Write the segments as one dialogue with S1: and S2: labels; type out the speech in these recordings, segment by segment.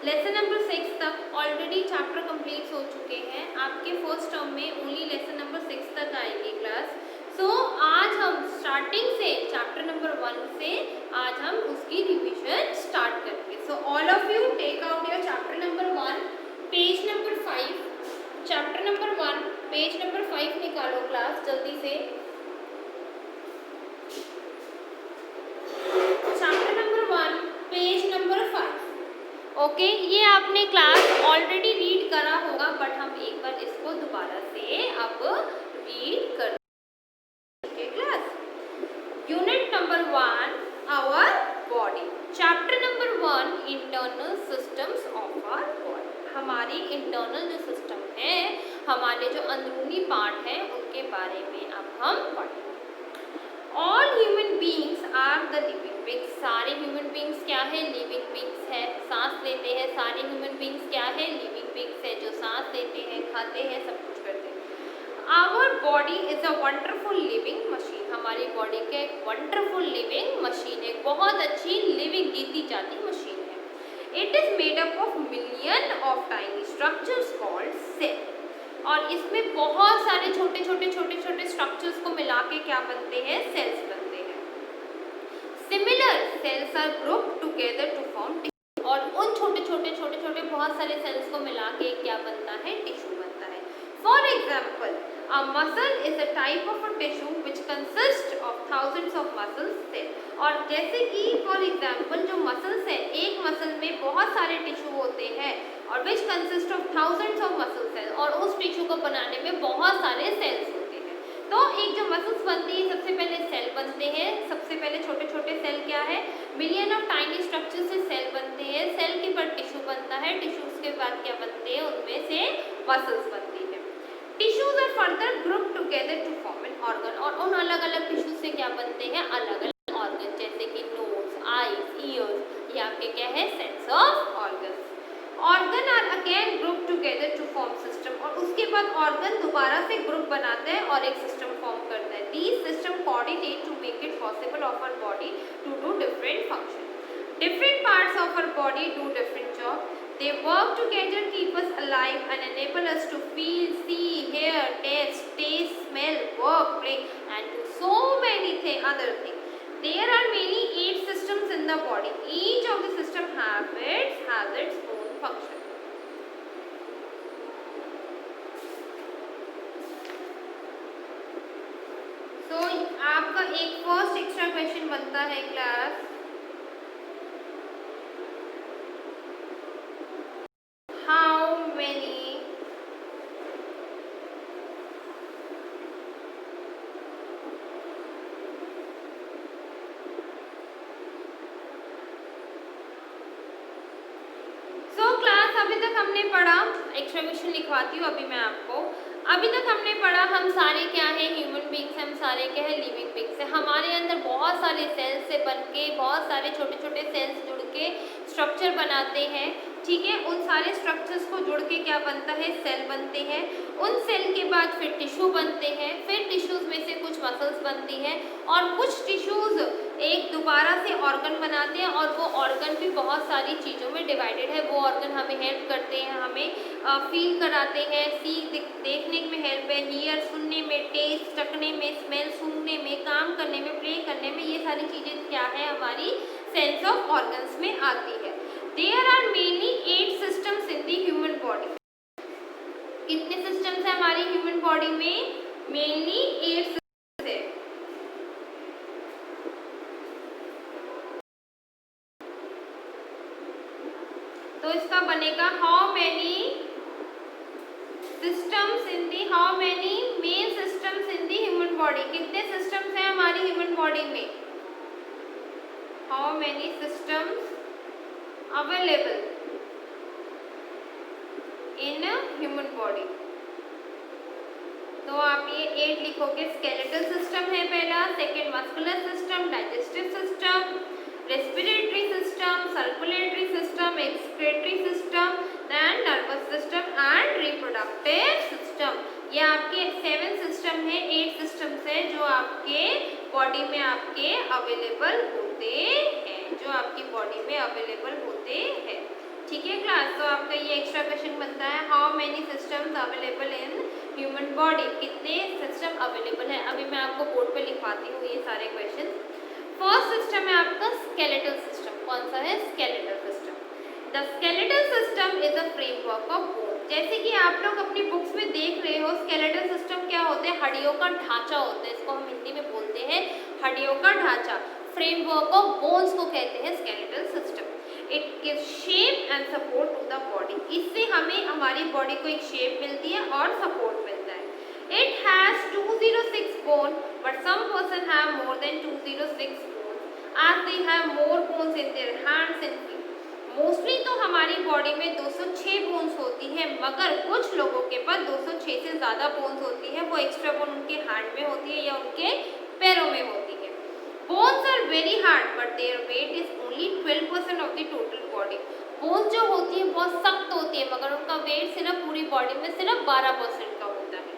S1: Lesson number 6 तक already chapter complete हो चुके हैं। आपके फर्स्ट टर्म में ओनली लेसन नंबर 6 तक आएगी क्लास। सो आज हम स्टार्टिंग से चैप्टर नंबर 1 से आज हम उसकी रिवीजन स्टार्ट करेंगे। So all of you take out your chapter number 1 page number 5। Chapter number 1 page number 5 निकालो क्लास जल्दी से। Chapter number 1 page number 5। Okay ये आपने क्लास ऑलरेडी रीड करा होगा, बट हम एक बार इसको दोबारा से अब रीड कर class. Unit number 1 our body. Chapter number 1 internal systems of our body. हमारी इंटरनल जो सिस्टम है, हमारे जो अंदरूनी पार्ट है, उनके बारे में अब हम पढ़ेंगे। All human beings are the living beings. सारे ह्यूमन बींग्स क्या है? लिविंग बींग्स है, सांस लेते हैं। सारे ह्यूमन बींग्स क्या है? लिविंग बींग्स है, जो सांस लेते हैं, खाते हैं, सब कुछ करते हैं। Our body is a wonderful living machine. हमारी बॉडी का एक वंडरफुल लिविंग मशीन है, बहुत अच्छी लिविंग जीती जाती मशीन है। It is made up of million of tiny structures called cell. और इसमें बहुत सारे छोटे छोटे स्ट्रक्चर्स को मिला के क्या बनते हैं? सेल्स बनते हैं। Similar cells are group together to form tissue. और उन छोटे बहुत सारे सेल्स को मिला के क्या बनता है? टिश्यू बनता है। For example a muscle is a type of a tissue which consist of thousands of muscles cell. और जैसे कि फॉर एग्जाम्पल जो मसल्स है, एक मसल में बहुत सारे टिश्यू होते हैं और which consist of thousands of muscle cell, और उस टिश्यू को बनाने में बहुत सारे सेल्स होते हैं। तो एक जो मसल्स बनती है, सबसे पहले सेल बनते हैं। सबसे पहले छोटे छोटे सेल क्या है? मिलियन ऑफ टाइनी स्ट्रक्चर से सेल बनते हैं। सेल के बाद टिश्यू बनता है। टिश्यूज के बाद क्या बनते हैं? उनमें से मसल्स बनती है। Tissues are further group together to form an organ. और उन अलग अलग टिश्यू से क्या बनते हैं? अलग अलग ऑर्गन, जैसे कि नोज, आईज, ईयर्स, ये आपके क्या है? Sense of organs. Organ are again group together to form system. और उसके बाद ऑर्गन दोबारा से ग्रुप बनाते हैं और एक सिस्टम फॉर्म करता है। These system coordinate to make it possible of our body to do different function. Different parts of our body do different jobs. They work together, keep us alive, and enable us to feel, see, hear, taste, smell, work, play, and do so many other things. There are many 8 systems in the body. Each of the system has its own function. So आपका एक first extra question बनता है class, अभी तक हमने पढ़ा, extra question लिखवाती हूँ अभी मैं आपको। अभी तक हमने पढ़ा हम सारे क्या है? Human beings. हम सारे क्या है? लिविंग बींग्स है। हमारे अंदर बहुत सारे सेल्स से बन के, बहुत सारे छोटे छोटे सेल्स जुड़ के स्ट्रक्चर बनाते हैं, ठीक है। उन सारे स्ट्रक्चर्स को जुड़ के क्या बनता है? सेल बनते हैं। उन सेल के बाद फिर टिश्यू बनते हैं। फिर टिश्यूज में से कुछ मसल्स बनती हैं और कुछ टिश्यूज एक दोबारा से ऑर्गन बनाते हैं, और वो ऑर्गन भी बहुत सारी चीज़ों में डिवाइडेड है। वो ऑर्गन हमें हेल्प करते हैं, हमें फील कराते हैं, सी देखने में हेल्प है, हियर सुनने में, टेस्ट चखने में, स्मेल सूंघने में, काम करने में, प्ले करने में, ये सारी चीज़ें क्या है? हमारी सेंस ऑफ ऑर्गन्स में आती है। There are mainly 8 systems in the human body. कितने सिस्टम्स है हमारी ह्यूमन बॉडी में? मेनली 8 सिस्टम्स है। तो इसका बनेगा how many systems in the, how many main systems in the human body. कितने सिस्टम्स हैं हमारी ह्यूमन बॉडी में? How many systems available in human body. तो आप ये 8 लिखोगे। स्केलेटल सिस्टम है पहला, second muscular system, digestive system, respiratory system, circulatory system, excretory system, then nervous system and reproductive system. ये आपके 7 सिस्टम है, 8 सिस्टम्स है जो आपके बॉडी में आपके अवेलेबल होते हैं, जो आपकी बॉडी में अवेलेबल होते हैं। ठीक है क्लास, तो आपका ये एक्स्ट्रा क्वेश्चन बनता है, how many systems available in human body, कितने सिस्टम अवेलेबल है। अभी मैं आपको बोर्ड पे लिखवाती हूँ ये सारे क्वेश्चन। फर्स्ट सिस्टम है आपका स्केलेटल सिस्टम। कौन सा है? Skeletal system. The skeletal system is a framework of bone. जैसे कि आप लोग अपनी बुक्स में देख रहे हो, स्केलेटल सिस्टम क्या होते हैं? हड्डियों का ढांचा होता है, इसको हम हिंदी में बोलते हैं हड्डियों का ढांचा। फ्रेमवर्क ऑफ बोन्स को कहते हैं skeletal system. It gives shape and support to the body. इससे हमें हमारी बॉडी को एक शेप मिलती है और सपोर्ट मिलता है। It has 206 bone but some person have more than 206 bones as they have more bones in their hands and feet. Mostly तो हमारी बॉडी में 206 बोन्स होती है, मगर कुछ लोगों के पास 206 से ज़्यादा बोन्स होती है। वो एक्स्ट्रा बोन उनके हैंड में होती है या उनके पैरों में होती है। Bones are very hard but their weight is only 12% of the total body. Bones जो होती है बहुत सख्त होती है, मगर उनका वेट सिर्फ पूरी बॉडी में सिर्फ 12% का होता है।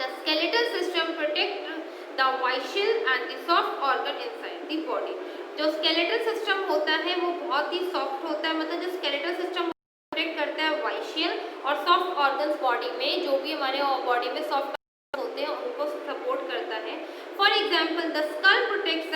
S1: The skeletal system protect the visceral and the soft organ inside the body. जो स्केलेटल सिस्टम होता है वो बहुत ही सॉफ्ट होता है, मतलब जो स्केलेटल सिस्टम प्रोटेक्ट करता है वाइशियल और सॉफ्ट ऑर्गन्स बॉडी में, जो भी हमारे बॉडी में सॉफ्ट होते हैं उनको सपोर्ट करता है। For example the skull protects the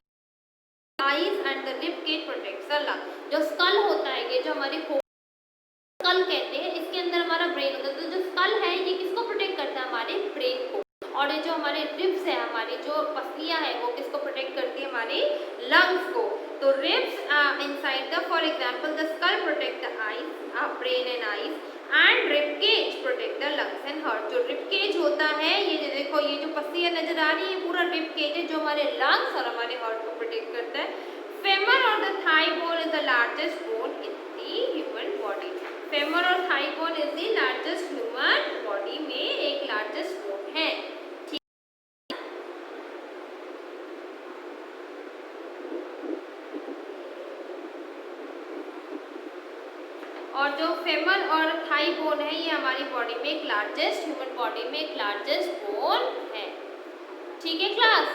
S1: eyes and the rib cage protects the lung. जो स्कल होता है, ये जो हमारी स्कल कहते हैं, इसके अंदर हमारा ब्रेन होता है। तो जो स्कल है ये किसको प्रोटेक्ट करता है? हमारे ब्रेन को। और ये जो हमारे रिब्स है, हमारी जो पसलियां है, वो किसको प्रोटेक्ट करती है? हमारी लंग्स को। तो ribs inside the, for example the skull protect the eyes, brain and eyes, and rib cage protect the lungs and heart. जो रिब केज होता है, ये देखो, ये जो पसलियां नजर आ रही है, पूरा रिब केज है जो हमारे लंग्स और हमारे हार्ट को प्रोटेक्ट करता है। फेमर और the thigh bone is the largest bone in the human body. Femur और thigh bone is the largest human body में एक लार्जेस्ट बोन है। और जो फेमर और थाई बोन है, ये हमारी बॉडी में एक लार्जेस्ट, ह्यूमन बॉडी में एक लार्जेस्ट बोन है। ठीक है क्लास,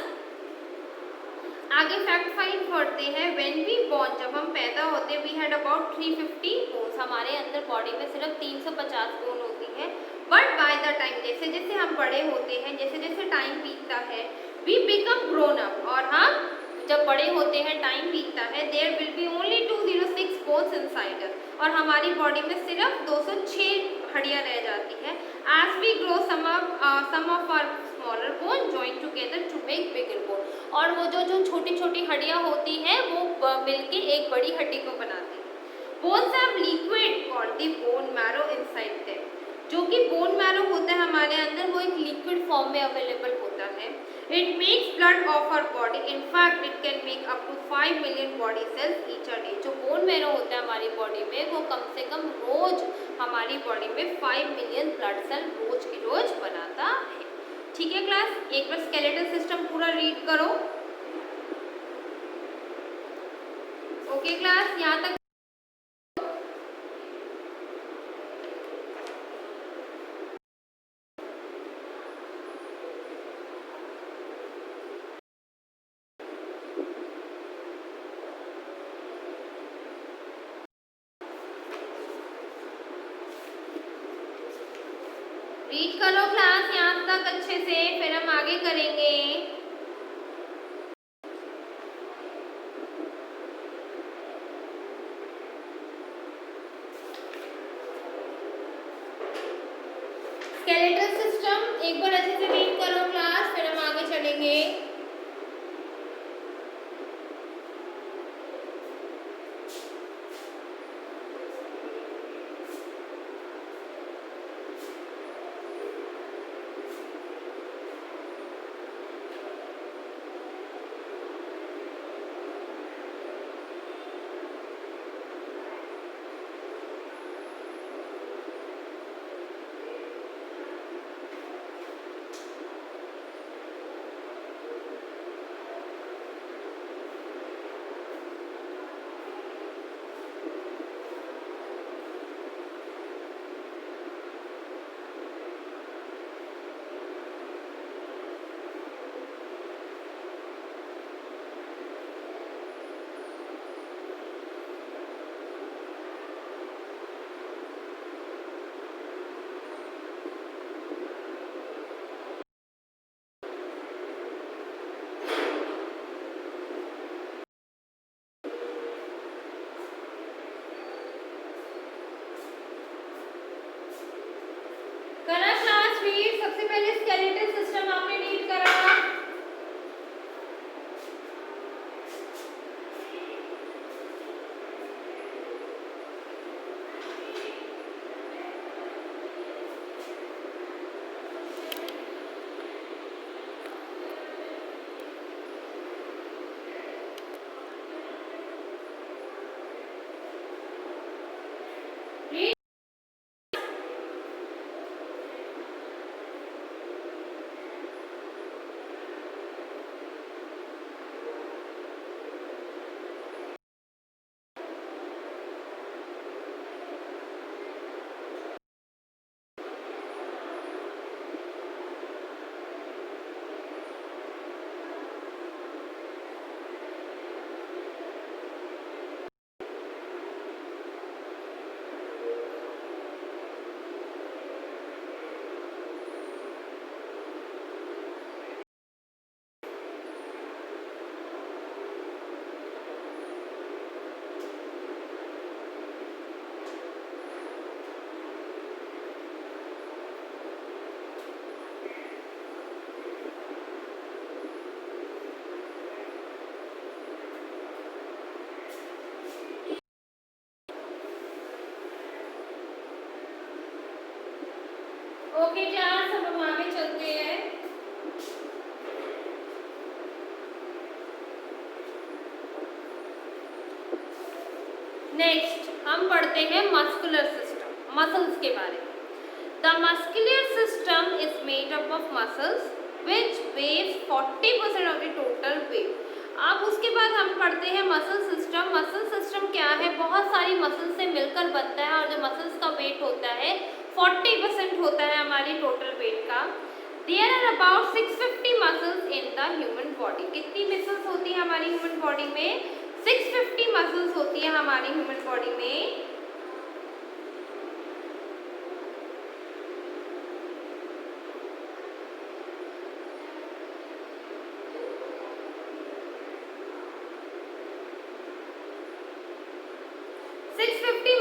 S1: आगे फैक्ट फाइंड पढ़ते हैं। व्हेन वी बॉर्न, जब हम पैदा होते हैं, वी हैड अबाउट 350 बोन्स। हमारे अंदर बॉडी में सिर्फ 350 बोन होती है। बट बाय द टाइम, जैसे जैसे हम बड़े होते हैं, जैसे जैसे टाइम बीतता है, वी बिकम ग्रोन अप, और हम जब बड़े होते हैं, टाइम बीतता है, there will be only 206 bones inside us, और हमारी बॉडी में सिर्फ 206 हड्डियां रह जाती है। As we grow some of our smaller bone join together to make bigger bone. और वो जो छोटी छोटी हड्डियां होती हैं, वो मिलके एक बड़ी हड्डी को बनाती है। Bones have liquid called the bone marrow inside them. जो कि बोन मैरो होता है हमारे अंदर, वो एक लिक्विड फॉर्म में अवेलेबल होता है। It makes blood of our body, in fact it can make up to 5 million body cells each a day. जो बोन मैरो होता है हमारी बॉडी में, वो कम से कम रोज हमारी बॉडी में 5 मिलियन ब्लड सेल रोज की रोज बनाता है। ठीक है क्लास, एक बार स्केलेटल सिस्टम पूरा रीड करो। ओके क्लास, यहाँ तक रीड करो क्लास, यहाँ तक अच्छे से, फिर हम आगे करेंगे। स्केलेटल सिस्टम एक बार अच्छे से रीड करो क्लास, फिर हम आगे चलेंगे। सबसे पहले स्केलेटल सिस्टम आपने रीड करा था। ओके क्लास, अब हम आगे चलते हैं। नेक्स्ट हम पढ़ते हैं मस्कुलर सिस्टम, मसल्स के बारे में। The muscular system is made up of muscles which waves 40% of the total weight. अब उसके बाद हम पढ़ते हैं मसल सिस्टम। मसल सिस्टम क्या है? बहुत सारी मसल्स से मिलकर बनता है और जो मसल्स का वेट होता है 40% होता है हमारी टोटल वेट का। There are about 650 muscles in the human body. कितनी मसल्स होती है हमारी ह्यूमन बॉडी में? 650 मसल्स होती है हमारी ह्यूमन बॉडी में।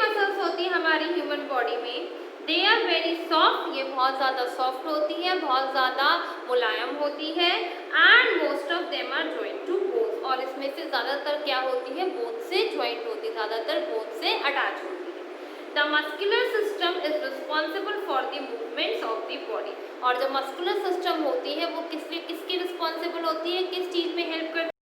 S1: मसल्स होती है हमारी ह्यूमन बॉडी में। दे आर वेरी सॉफ्ट, ये बहुत ज़्यादा सॉफ्ट होती है, बहुत ज़्यादा मुलायम होती है। And most of them are joint to bone, और इसमें से ज़्यादातर क्या होती है? बोन से जॉइंट होती है, ज़्यादातर बोन से अटैच होती है। The muscular system is responsible for the movements of the body. और जो मस्कुलर सिस्टम होती है वो किसकी रिस्पॉन्सिबल होती है? किस चीज़ में हेल्प करती है?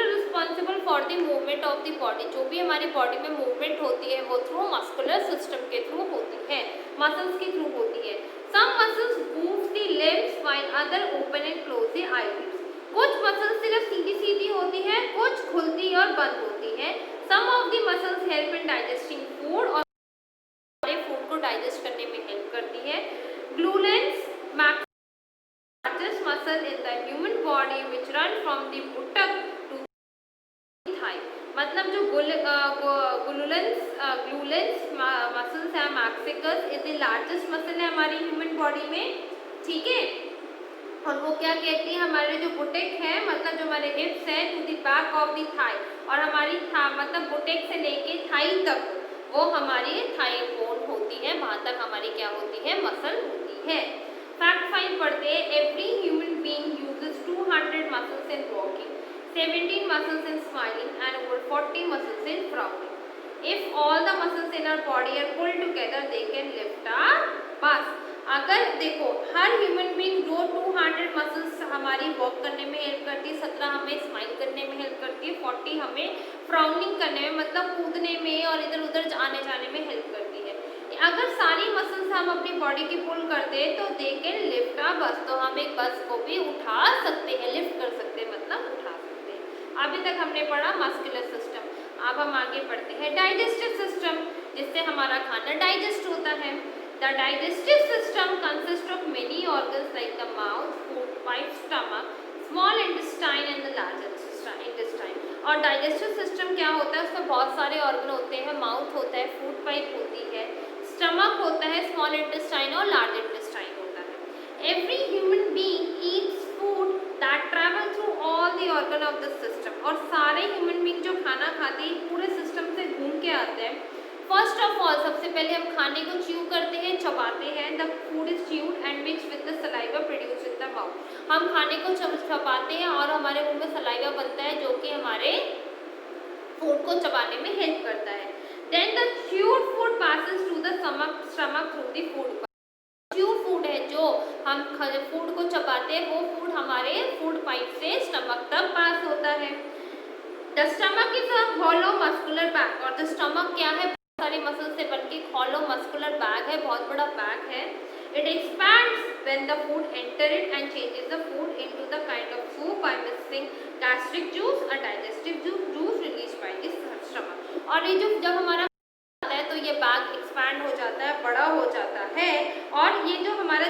S1: Responsible for the movement of the body. जो भी हमारी बॉडी में मूवमेंट होती है वो थ्रू मस्कुलर सिस्टम के थ्रू होती है, मसल्स के थ्रू होती है। Some muscles move the limbs while other open and close the eyelids. कुछ मसल्स सिर्फ सीधी सीधी होती है, कुछ खुलती और बंद होती है। Some of the muscles help in digesting food, और हमारे फूड को डाइजेस्ट करने में हेल्प करती है। ग्लूलेंस largest muscle in the human body which run from the buttock to the thigh। मतलब जो ग्लूलेंस मसल्स है, मैक्सिकस इज द लार्जेस्ट मसल है हमारी ह्यूमन बॉडी में, ठीक है। और वो क्या कहती है? हमारे जो बुटेक है, मतलब जो हमारे हिप्स है, to the back of the thigh, और हमारी मतलब बुटेक से लेके थाई तक वो हमारी थाई बोन होती है, वहाँ तक हमारी क्या होती है? मसल होती है। फैक्ट फाइंड पढ़ते हैं। Every human being uses 200 muscles in walking, 17 muscles in smiling and over 40 muscles in frowning. If all the muscles in our body are pulled together, they can lift our bus। अगर देखो हर human being जो 200 muscles हमारी walk करने में help करती है, 17 हमें smile करने में हेल्प करती है, 40 हमें फ्राउनिंग करने में मतलब कूदने में और इधर उधर आने जाने में हेल्प करती है। अगर सारी मसल्स हम अपनी बॉडी की पुल कर दें तो दे कैन लिफ्ट अ बस, तो हम एक बस को भी उठा सकते हैं, लिफ्ट कर सकते हैं, मतलब उठा सकते हैं। अभी तक हमने पढ़ा मस्कुलर सिस्टम। अब हम आगे पढ़ते हैं डाइजेस्टिव सिस्टम, जिससे हमारा खाना डाइजेस्ट होता है। The digestive system consist of many organs like the mouth, food pipe, stomach, small intestine and the large intestine. और डाइजेस्टिव सिस्टम क्या होता है? उसमें बहुत सारे ऑर्गन होते हैं। माउथ होता है, फूड पाइप होती है, स्टमक होता है, स्मॉल इंटेस्टाइन और लार्ज इंटेस्टाइन होता है। Every human being Yeats food that travel through all the organ of the system. और सारे ह्यूमन बीइंग जो खाना खाते हैं पूरे सिस्टम से घूम के आते हैं। फर्स्ट ऑफ ऑल सबसे पहले हम खाने को च्यू करते हैं, चबाते हैं। The food is chewed and mix with the saliva produce in the mouth. हम खाने को चबाते हैं और हमारे मुंह में सलाइवा बनता है जो कि हमारे फूड को चबाने में हेल्प करता है। Then the chewed food passes to the stomach through the food. Chew food है जो हम फूड को चबाते हैं, वो फूड हमारे फूड पाइप से स्टमक तक पास होता है। The stomach is a hollow muscular bag, और द स्टमक क्या है, बहुत सारे मसल से बनके हॉलो मस्कुलर बैग है, बहुत बड़ा बैग है। It expands when the food enter it and changes the food into the kind of soup by mixing gastric juice और digestive juice release by the stomach. और ये जो जब हमारा आता है तो ये बैग एक्सपैंड हो जाता है, बड़ा हो जाता है, और ये जो हमारा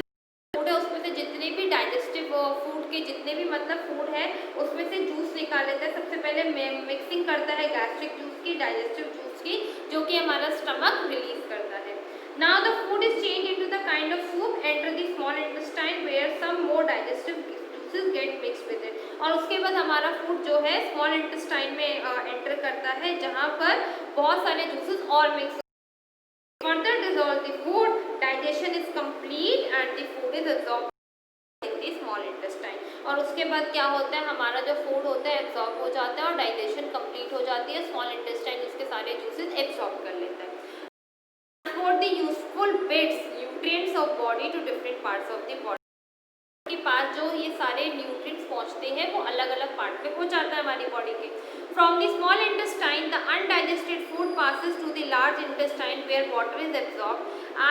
S1: फूड है उसमें से जितने भी डाइजेस्टिव फूड के जितने भी मतलब फूड है उसमें से जूस निकाल लेता है। सबसे पहले मिक्सिंग करता है गैस्ट्रिक जूस की, डाइजेस्टिव जूस की, जो कि हमारा स्टमक रिलीज करता है। Now the food is change into the kind of soup enter the small intestine where some more digestive juices get mix with it. और उसके बाद हमारा फूड जो है स्मॉल इंटेस्टाइन में एंटर करता है, जहाँ पर बहुत सारे जूसेस और mix further dissolve the food, digestion is complete and the food is absorbed in the small intestine। और उसके बाद क्या होता है, हमारा जो फूड होता है एब्जॉर्ब हो जाता है और डाइजेशन कंप्लीट हो जाती है, स्मॉल इंटेस्टाइन उसके सारे जूसेस एब्जॉर्ब कर लेता है। Transport the useful bits nutrients of body to different parts of the body। के पास जो ये सारे न्यूट्रिएंट्स पहुंचते हैं वो अलग अलग पार्ट पे हो जाता है हमारी बॉडी के। From the small intestine the undigested food passes to the large intestine where water is absorbed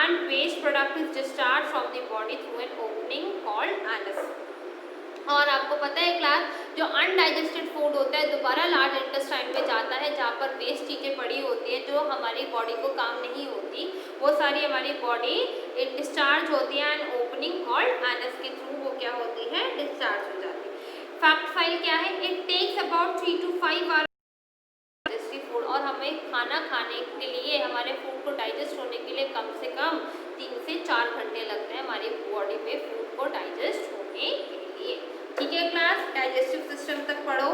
S1: and waste product is discharge from the body through an opening called anus. और आपको पता है क्लास, जो undigested food होता है दोबारा large intestine में जाता है, जहाँ पर वेस्ट चीज़ें पड़ी होती है जो हमारी बॉडी को काम नहीं होती, वो सारी हमारी बॉडी डिस्चार्ज होती है एंड ओपनिंग कॉल्ड एनस के थ्रू वो क्या होती है, डिस्चार्ज हो जाती है। फैक्ट फाइल क्या है, it takes about 3 to 5 hour food, और हमें खाना खाने के लिए हमारे फूड को डाइजेस्ट होने के लिए कम से कम 3 से 4 घंटे लगते हैं हमारी बॉडी में फूड को डाइजेस्ट होने के लिए। ठीक है क्लास, डाइजेस्टिव सिस्टम तक पढ़ो।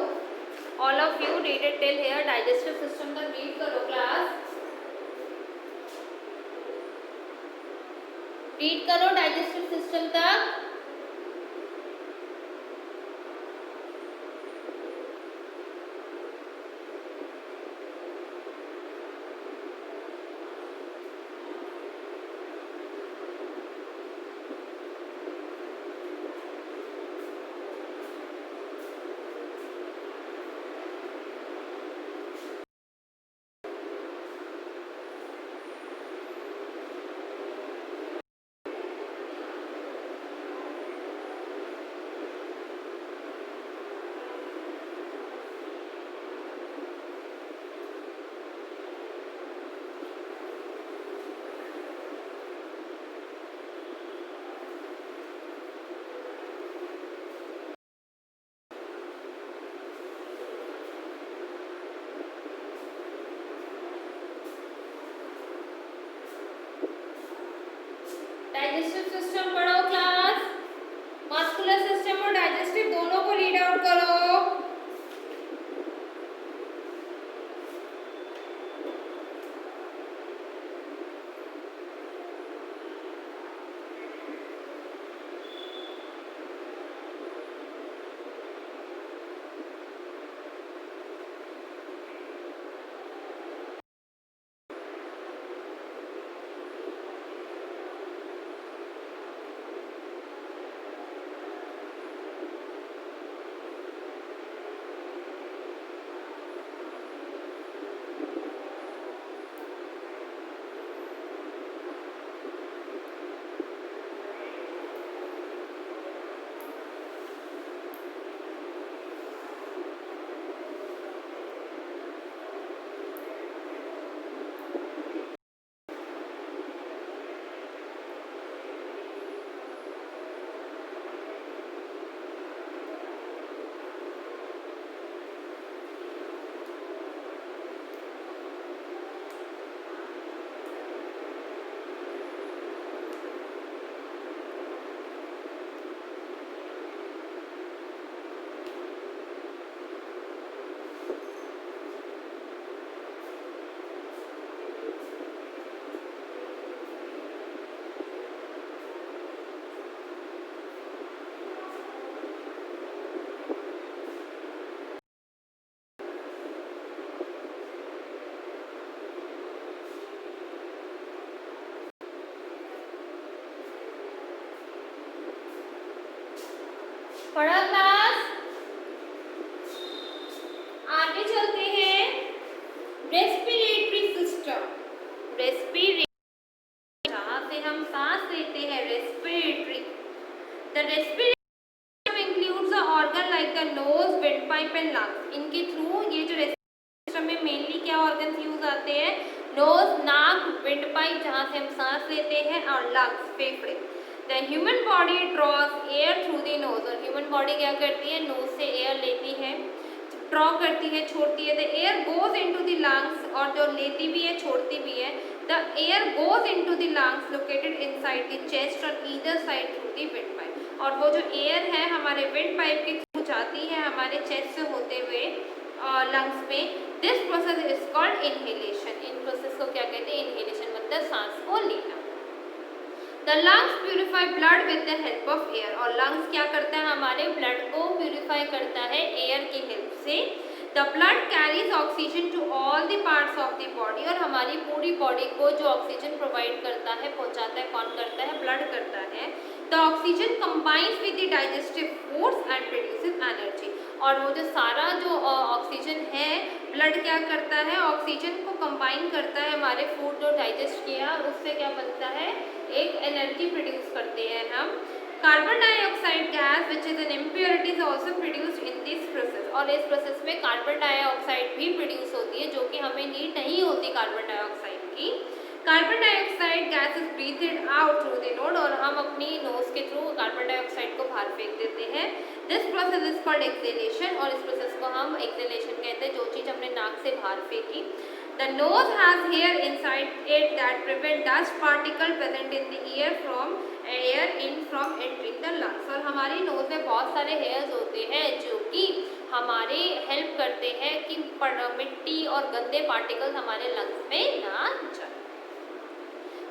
S1: All of you read it till here, digestive system तक रीड करो क्लास, रीड करो डाइजेस्टिव सिस्टम तक। पढ़ा क्लास? आगे चलते हैं। रेस्पिरेटरी सिस्टम, रेस्पिरेटरी जहाँ से हम सांस लेते हैं, respiratory. The respiratory includes a organ like the nose, windpipe and lungs. इनके थ्रू ये जो रेस्पिरेटरी सिस्टम में मेनली क्या ऑर्गन्स यूज आते हैं? नोज, नाक, विंडपाइप जहाँ से हम सांस लेते हैं, और लंग्स, फेफड़े। The human body draws air through the nose, और ह्यूमन बॉडी क्या करती है? नोज से एयर लेती है, ड्रॉ करती है, छोड़ती है। The air goes into the lungs, और जो लेती भी है छोड़ती भी है। The air goes into the lungs located inside the chest on either side through the wind pipe, और वो जो एयर है हमारे विंड पाइप के थ्रू जाती है हमारे चेस्ट से होते हुए लंग्स में। This process is called inhalation. In process को क्या कहते हैं? इनहेलेशन, मतलब सांस को लेना। The lungs purify blood with the help of air, और लंग्स क्या करता है? हमारे ब्लड को प्यूरिफाई करता है एयर की हेल्प से। The blood carries oxygen to all the parts of the body, और हमारी पूरी बॉडी को जो ऑक्सीजन प्रोवाइड करता है, पहुंचाता है, कौन करता है? ब्लड करता है। The oxygen combines with the digestive foods and produces energy, और वो जो सारा जो ऑक्सीजन है, ब्लड क्या करता है? ऑक्सीजन को कंबाइन करता है हमारे फूड जो डाइजेस्ट किया, उससे क्या बनता है? एक एनर्जी प्रोड्यूस करते हैं हम। Carbon dioxide gas which is an impurity is also produced in this process, और इस प्रोसेस में कार्बन डाइऑक्साइड भी प्रोड्यूस होती है, जो कि हमें नीड नहीं होती कार्बन डाइऑक्साइड की। Carbon dioxide gas is ब्रीथेड out through the nose, और हम अपनी नोज के थ्रू कार्बन डाइऑक्साइड को बाहर फेंक देते हैं। This process is called acceleration, और इस प्रोसेस को हम एक्सेलेशन कहते हैं, जो चीज़ हमने नाक से बाहर फेंकी। The nose has hair inside it that prevent dust particle present in the air from entering the lungs, और हमारी नोज में बहुत सारे हेयर्स होते हैं जो कि हमारे हेल्प करते हैं कि मिट्टी और गंदे पार्टिकल्स हमारे लंग्स में ना जाए।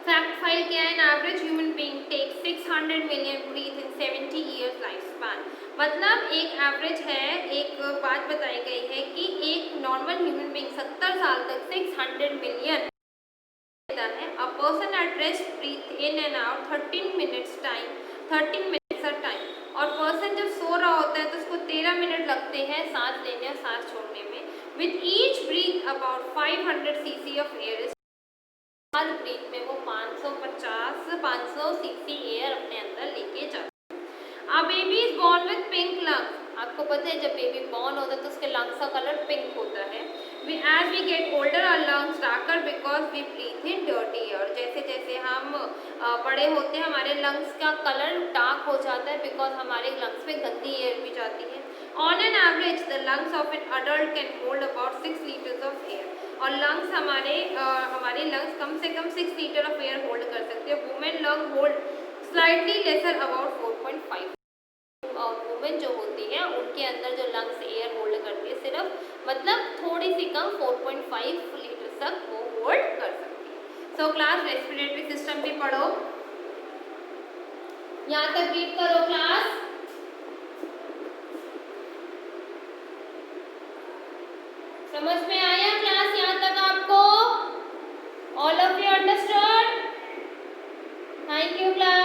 S1: फैक्ट फाइल क्या है? An average human being take 600 million breath in 70 years life span, मतलब एक एवरेज है, एक बात बताई गई है कि एक नॉर्मल ह्यूमन बीइंग 70 साल तक 600 मिलियन लेता है। A person at rest breathe in and out 13 minutes time, और पर्सन जब सो रहा होता है तो उसको 13 मिनट लगते हैं सांस लेने और सांस छोड़ने में। With each breath about 500 cc of air, हर ब्रीथ में वो 500 cc एयर अपने अंदर लेके जाता है। A baby is born with pink lungs, आपको पता है जब बेबी बॉर्न होता है तो उसके लंग्स का कलर पिंक होता है। As we get older our lungs darker because we breathe in dirty air, जैसे जैसे हम बड़े होते हैं हमारे लंग्स का कलर डार्क हो जाता है, बिकॉज हमारे लंग्स में गंदी एयर भी जाती है। On an average the lungs of an adult can hold about 6 litres of air, और लंग्स हमारे लंग्स कम से कम 6 लीटर ऑफ एयर होल्ड कर सकते हैं। Women lung hold slightly lesser about 4.5, और वुमेन जो होती है उनके अंदर जो लंग्स एयर होल्ड करती है सिर्फ मतलब थोड़ी सी कम 4.5 लीटर तक वो होल्ड कर सकती है। सो क्लास रेस्पिरेटरी सिस्टम भी पढ़ो, यहाँ तक रीड करो क्लास। समझ में आया क्लास यहाँ तक आपको? All of you understood? Thank you class.